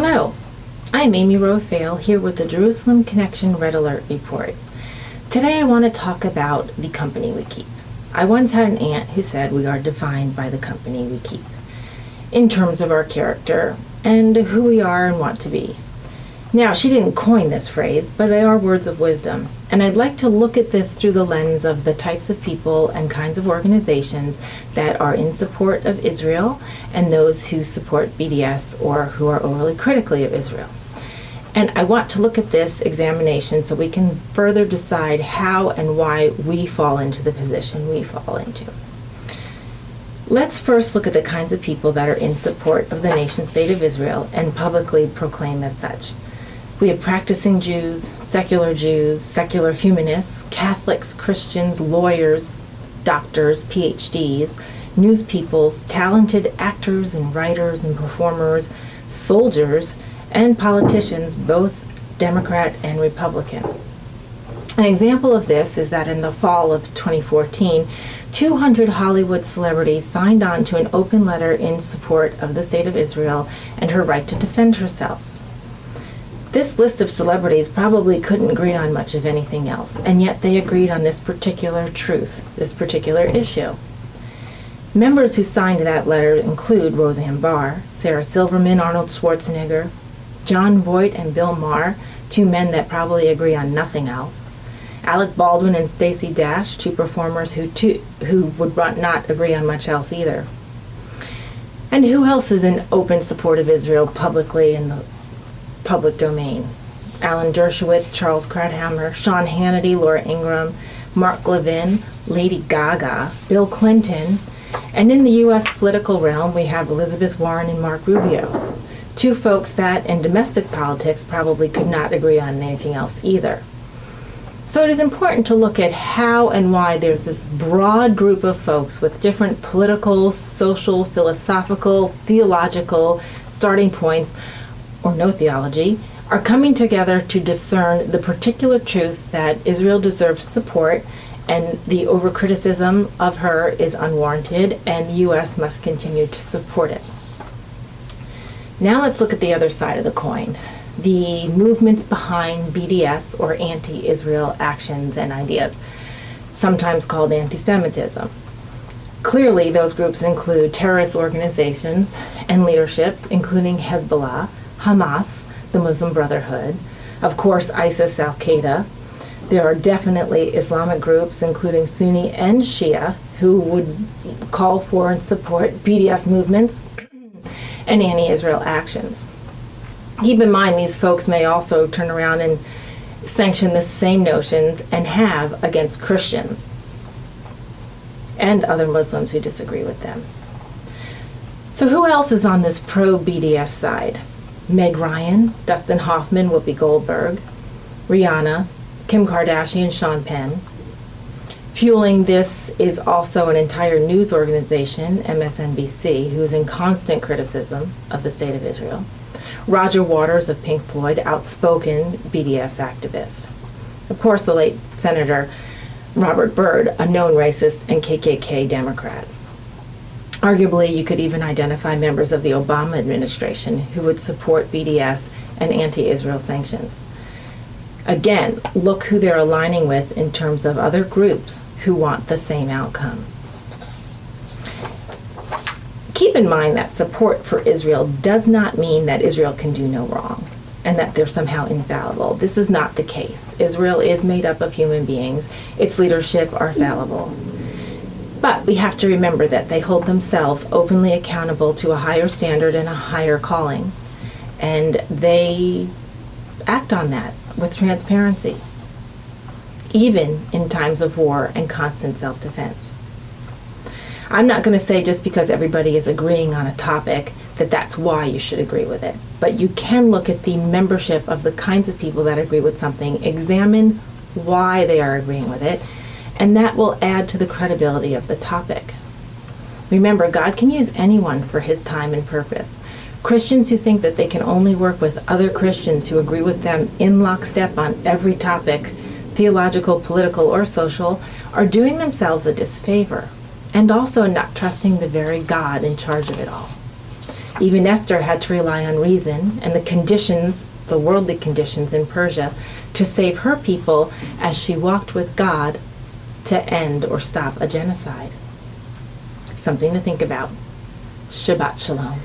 Hello, I'm Amy Rowe-Fail here with the Jerusalem Connection Red Alert Report. Today I want to talk about the company we keep. I once had an aunt who said we are defined by the company we keep, in terms of our character and who we are and want to be. Now, she didn't coin this phrase, but they are words of wisdom, and I'd like to look at this through the lens of the types of people and kinds of organizations that are in support of Israel and those who support BDS or who are overly critically of Israel. And I want to look at this examination so we can further decide how and why we fall into the position we fall into. Let's first look at the kinds of people that are in support of the nation-state of Israel and publicly proclaim as such. We have practicing Jews, secular humanists, Catholics, Christians, lawyers, doctors, PhDs, news peoples, talented actors and writers and performers, soldiers, and politicians, both Democrat and Republican. An example of this is that in the fall of 2014, 200 Hollywood celebrities signed on to an open letter in support of the State of Israel and her right to defend herself. This list of celebrities probably couldn't agree on much of anything else, and yet they agreed on this particular truth, this particular issue. Members who signed that letter include Roseanne Barr, Sarah Silverman, Arnold Schwarzenegger, Jon Voight and Bill Maher, two men that probably agree on nothing else, Alec Baldwin and Stacey Dash, two performers who would not agree on much else either. And who else is in open support of Israel publicly in the public domain? Alan Dershowitz, Charles Krauthammer, Sean Hannity, Laura Ingraham, Mark Levin, Lady Gaga, Bill Clinton, and in the U.S. political realm we have Elizabeth Warren and Mark Rubio, two folks that in domestic politics probably could not agree on anything else either. So it is important to look at how and why there's this broad group of folks with different political, social, philosophical, theological starting points or no theology, are coming together to discern the particular truth that Israel deserves support and the overcriticism of her is unwarranted and the U.S. must continue to support it. Now let's look at the other side of the coin, the movements behind BDS or anti-Israel actions and ideas, sometimes called anti-Semitism. Clearly, those groups include terrorist organizations and leaderships, including Hezbollah, Hamas, the Muslim Brotherhood, of course ISIS, Al-Qaeda. There are definitely Islamic groups, including Sunni and Shia, who would call for and support BDS movements and anti-Israel actions. Keep in mind, these folks may also turn around and sanction the same notions and have against Christians and other Muslims who disagree with them. So who else is on this pro-BDS side? Meg Ryan, Dustin Hoffman, Whoopi Goldberg, Rihanna, Kim Kardashian, Sean Penn. Fueling this is also an entire news organization, MSNBC, who is in constant criticism of the State of Israel. Roger Waters of Pink Floyd, outspoken BDS activist. Of course, the late Senator Robert Byrd, a known racist and KKK Democrat. Arguably, you could even identify members of the Obama administration who would support BDS and anti-Israel sanctions. Again, look who they're aligning with in terms of other groups who want the same outcome. Keep in mind that support for Israel does not mean that Israel can do no wrong and that they're somehow infallible. This is not the case. Israel is made up of human beings. Its leadership are fallible. But we have to remember that they hold themselves openly accountable to a higher standard and a higher calling. And they act on that with transparency, even in times of war and constant self-defense. I'm not going to say just because everybody is agreeing on a topic that that's why you should agree with it. But you can look at the membership of the kinds of people that agree with something, examine why they are agreeing with it, and that will add to the credibility of the topic. Remember, God can use anyone for his time and purpose. Christians who think that they can only work with other Christians who agree with them in lockstep on every topic, theological, political, or social, are doing themselves a disfavor and also not trusting the very God in charge of it all. Even Esther had to rely on reason and the conditions, the worldly conditions in Persia, to save her people as she walked with God to end or stop a genocide. Something to think about. Shabbat Shalom.